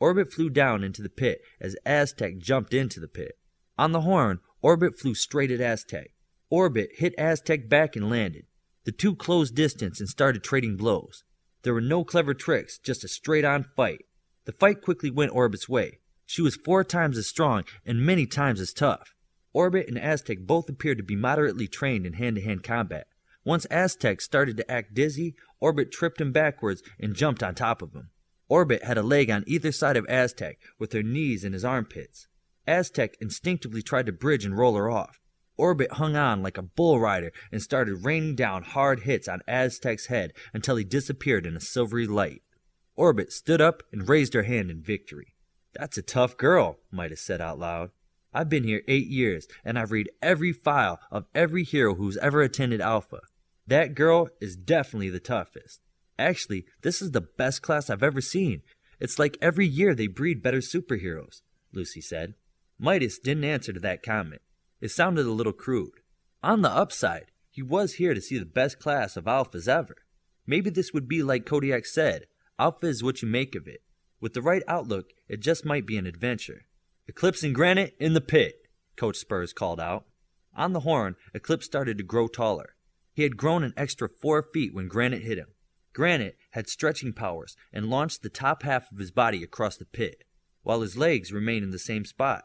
Orbit flew down into the pit as Aztec jumped into the pit. On the horn, Orbit flew straight at Aztec. Orbit hit Aztec back and landed. The two closed distance and started trading blows. There were no clever tricks, just a straight-on fight. The fight quickly went Orbit's way. She was 4 times as strong and many times as tough. Orbit and Aztec both appeared to be moderately trained in hand-to-hand combat. Once Aztec started to act dizzy, Orbit tripped him backwards and jumped on top of him. Orbit had a leg on either side of Aztec, with her knees in his armpits. Aztec instinctively tried to bridge and roll her off. Orbit hung on like a bull rider and started raining down hard hits on Aztec's head until he disappeared in a silvery light. Orbit stood up and raised her hand in victory. "That's a tough girl," Midas said out loud. "I've been here 8 years, and I've read every file of every hero who's ever attended Alpha. That girl is definitely the toughest. Actually, this is the best class I've ever seen. It's like every year they breed better superheroes," Lucy said. Midas didn't answer to that comment. It sounded a little crude. On the upside, he was here to see the best class of Alphas ever. Maybe this would be like Kodiak said, Alpha is what you make of it. With the right outlook, it just might be an adventure. "Eclipse and Granite in the pit," Coach Spurs called out. On the horn, Eclipse started to grow taller. He had grown an extra 4 feet when Granite hit him. Granite had stretching powers and launched the top half of his body across the pit, while his legs remained in the same spot.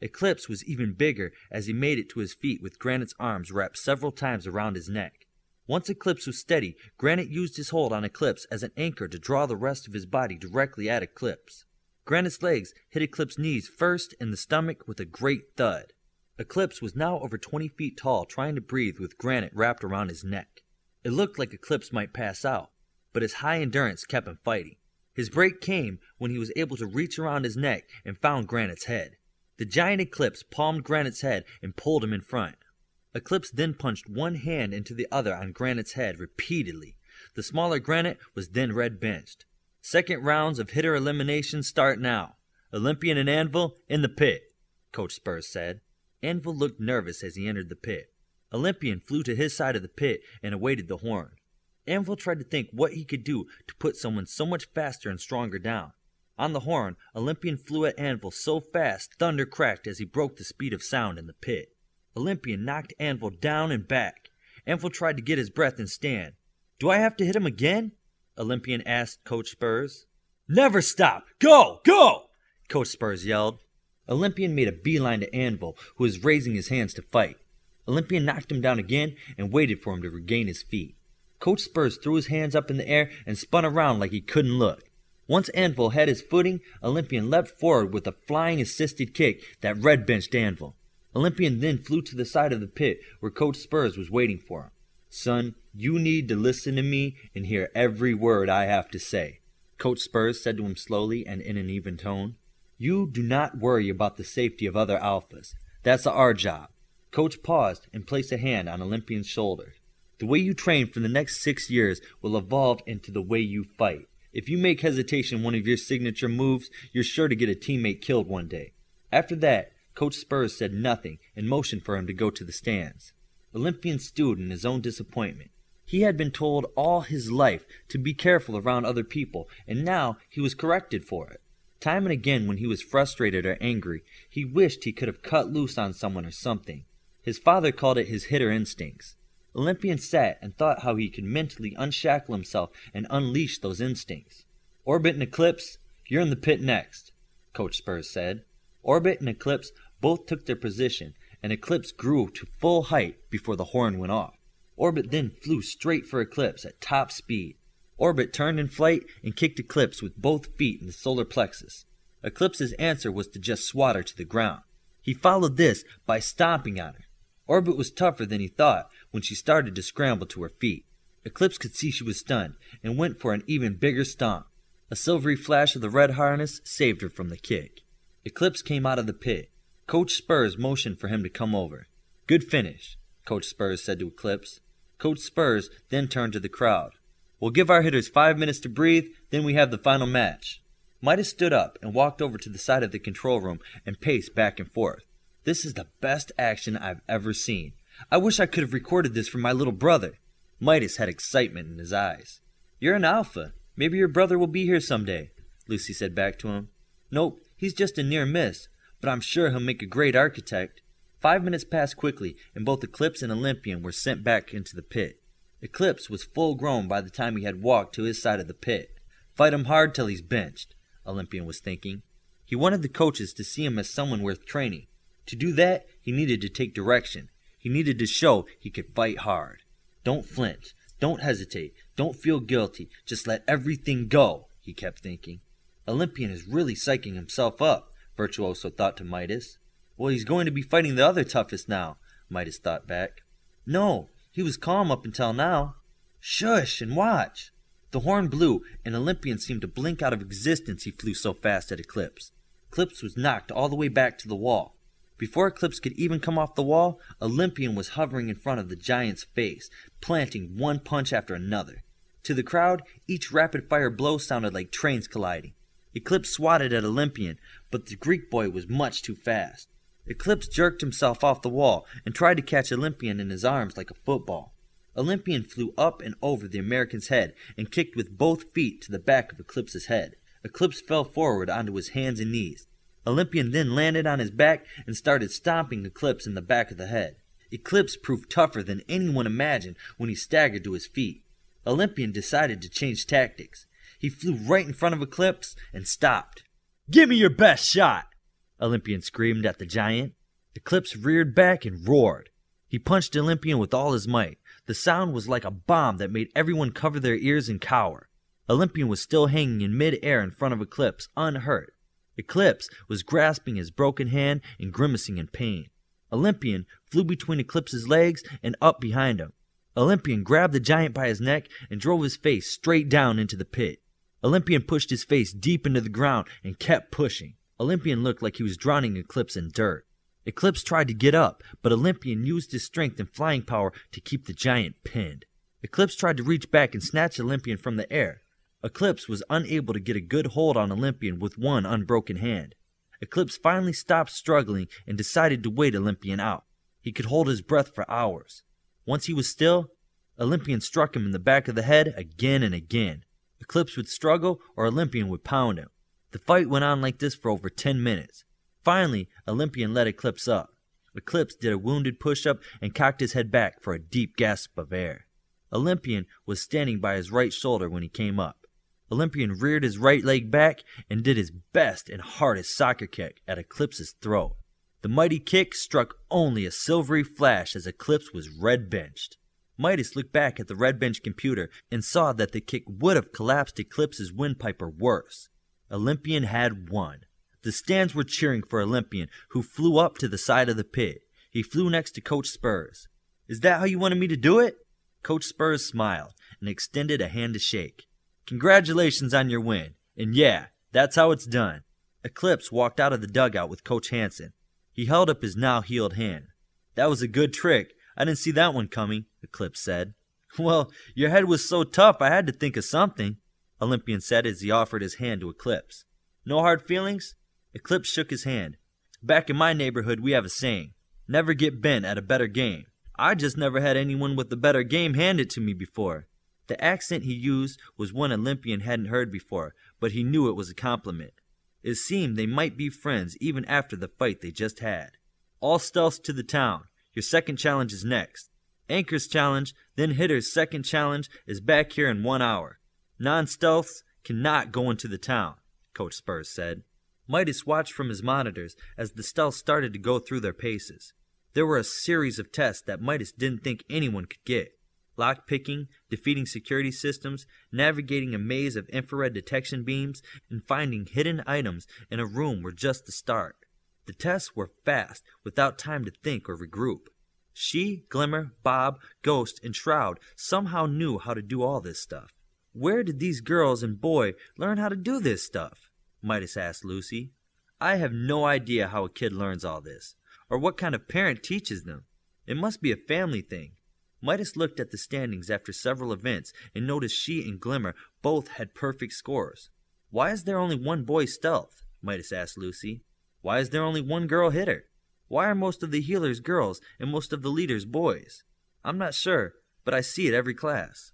Eclipse was even bigger as he made it to his feet with Granite's arms wrapped several times around his neck. Once Eclipse was steady, Granite used his hold on Eclipse as an anchor to draw the rest of his body directly at Eclipse. Granite's legs hit Eclipse's knees first in the stomach with a great thud. Eclipse was now over 20 feet tall, trying to breathe with Granite wrapped around his neck. It looked like Eclipse might pass out, but his high endurance kept him fighting. His break came when he was able to reach around his neck and found Granite's head. The giant Eclipse palmed Granite's head and pulled him in front. Eclipse then punched one hand into the other on Granite's head repeatedly. The smaller Granite was then red benched. "Second rounds of hitter elimination start now. Olympian and Anvil in the pit," Coach Spurs said. Anvil looked nervous as he entered the pit. Olympian flew to his side of the pit and awaited the horn. Anvil tried to think what he could do to put someone so much faster and stronger down. On the horn, Olympian flew at Anvil so fast thunder cracked as he broke the speed of sound in the pit. Olympian knocked Anvil down and back. Anvil tried to get his breath and stand. "Do I have to hit him again?" Olympian asked Coach Spurs. "Never stop! Go! Go!" Coach Spurs yelled. Olympian made a beeline to Anvil, who was raising his hands to fight. Olympian knocked him down again and waited for him to regain his feet. Coach Spurs threw his hands up in the air and spun around like he couldn't look. Once Anvil had his footing, Olympian leapt forward with a flying assisted kick that red benched Anvil. Olympian then flew to the side of the pit where Coach Spurs was waiting for him. "Son, you need to listen to me and hear every word I have to say," Coach Spurs said to him slowly and in an even tone. "You do not worry about the safety of other Alphas. That's our job." Coach paused and placed a hand on Olympian's shoulder. "The way you train for the next 6 years will evolve into the way you fight. If you make hesitation one of your signature moves, you're sure to get a teammate killed one day." After that, Coach Spurs said nothing and motioned for him to go to the stands. Olympian stewed in his own disappointment. He had been told all his life to be careful around other people, and now he was corrected for it. Time and again when he was frustrated or angry, he wished he could have cut loose on someone or something. His father called it his hitter instincts. Olympian sat and thought how he could mentally unshackle himself and unleash those instincts. "Orbit and Eclipse, you're in the pit next," Coach Spurs said. Orbit and Eclipse both took their position, and Eclipse grew to full height before the horn went off. Orbit then flew straight for Eclipse at top speed. Orbit turned in flight and kicked Eclipse with both feet in the solar plexus. Eclipse's answer was to just swat her to the ground. He followed this by stomping on her. Orbit was tougher than he thought when she started to scramble to her feet. Eclipse could see she was stunned and went for an even bigger stomp. A silvery flash of the red harness saved her from the kick. Eclipse came out of the pit. Coach Spurs motioned for him to come over. "Good finish," Coach Spurs said to Eclipse. Coach Spurs then turned to the crowd. "We'll give our hitters 5 minutes to breathe, then we have the final match." Midas stood up and walked over to the side of the control room and paced back and forth. "This is the best action I've ever seen. I wish I could have recorded this for my little brother." Midas had excitement in his eyes. "You're an Alpha. Maybe your brother will be here someday," Lucy said back to him. Nope, he's just a near miss, but I'm sure he'll make a great architect. 5 minutes passed quickly, and both Eclipse and Olympian were sent back into the pit. Eclipse was full grown by the time he had walked to his side of the pit. Fight him hard till he's benched, Olympian was thinking. He wanted the coaches to see him as someone worth training. To do that, he needed to take direction. He needed to show he could fight hard. Don't flinch. Don't hesitate. Don't feel guilty. Just let everything go, he kept thinking. Olympian is really psyching himself up, Virtuoso thought to Midas. Well, he's going to be fighting the other toughest now, Midas thought back. No, he was calm up until now. Shush and watch. The horn blew, and Olympian seemed to blink out of existence, he flew so fast at Eclipse. Eclipse was knocked all the way back to the wall. Before Eclipse could even come off the wall, Olympian was hovering in front of the giant's face, planting one punch after another. To the crowd, each rapid-fire blow sounded like trains colliding. Eclipse swatted at Olympian, but the Greek boy was much too fast. Eclipse jerked himself off the wall and tried to catch Olympian in his arms like a football. Olympian flew up and over the American's head and kicked with both feet to the back of Eclipse's head. Eclipse fell forward onto his hands and knees. Olympian then landed on his back and started stomping Eclipse in the back of the head. Eclipse proved tougher than anyone imagined when he staggered to his feet. Olympian decided to change tactics. He flew right in front of Eclipse and stopped. "Give me your best shot!" Olympian screamed at the giant. Eclipse reared back and roared. He punched Olympian with all his might. The sound was like a bomb that made everyone cover their ears and cower. Olympian was still hanging in mid-air in front of Eclipse, unhurt. Eclipse was grasping his broken hand and grimacing in pain. Olympian flew between Eclipse's legs and up behind him. Olympian grabbed the giant by his neck and drove his face straight down into the pit. Olympian pushed his face deep into the ground and kept pushing. Olympian looked like he was drowning Eclipse in dirt. Eclipse tried to get up, but Olympian used his strength and flying power to keep the giant pinned. Eclipse tried to reach back and snatch Olympian from the air. Eclipse was unable to get a good hold on Olympian with one unbroken hand. Eclipse finally stopped struggling and decided to wait Olympian out. He could hold his breath for hours. Once he was still, Olympian struck him in the back of the head again and again. Eclipse would struggle or Olympian would pound him. The fight went on like this for over 10 minutes. Finally, Olympian let Eclipse up. Eclipse did a wounded push-up and cocked his head back for a deep gasp of air. Olympian was standing by his right shoulder when he came up. Olympian reared his right leg back and did his best and hardest soccer kick at Eclipse's throat. The mighty kick struck only a silvery flash as Eclipse was red-benched. Midas looked back at the red-bench computer and saw that the kick would have collapsed Eclipse's windpipe or worse. Olympian had won. The stands were cheering for Olympian, who flew up to the side of the pit. He flew next to Coach Spurs. "Is that how you wanted me to do it?" Coach Spurs smiled and extended a hand to shake. "Congratulations on your win. And yeah, that's how it's done." Eclipse walked out of the dugout with Coach Hansen. He held up his now healed hand. "That was a good trick. I didn't see that one coming," Eclipse said. "Well, your head was so tough I had to think of something," Olympian said as he offered his hand to Eclipse. "No hard feelings?" Eclipse shook his hand. "Back in my neighborhood we have a saying, never get bent at a better game. I just never had anyone with a better game handed to me before." The accent he used was one Olympian hadn't heard before, but he knew it was a compliment. It seemed they might be friends even after the fight they just had. "All stealths to the town. Your second challenge is next. Anchor's challenge, then Hitter's second challenge is back here in 1 hour. Non-stealths cannot go into the town," Coach Spurs said. Midas watched from his monitors as the stealths started to go through their paces. There were a series of tests that Midas didn't think anyone could get. Lock-picking, defeating security systems, navigating a maze of infrared detection beams, and finding hidden items in a room were just the start. The tests were fast, without time to think or regroup. She, Glimmer, Bob, Ghost, and Shroud somehow knew how to do all this stuff. "Where did these girls and boy learn how to do this stuff?" Midas asked Lucy. "I have no idea how a kid learns all this, or what kind of parent teaches them. It must be a family thing." Midas looked at the standings after several events and noticed she and Glimmer both had perfect scores. "Why is there only one boy stealth?" Midas asked Lucy. "Why is there only one girl hitter? Why are most of the healers girls and most of the leaders boys? I'm not sure, but I see it every class."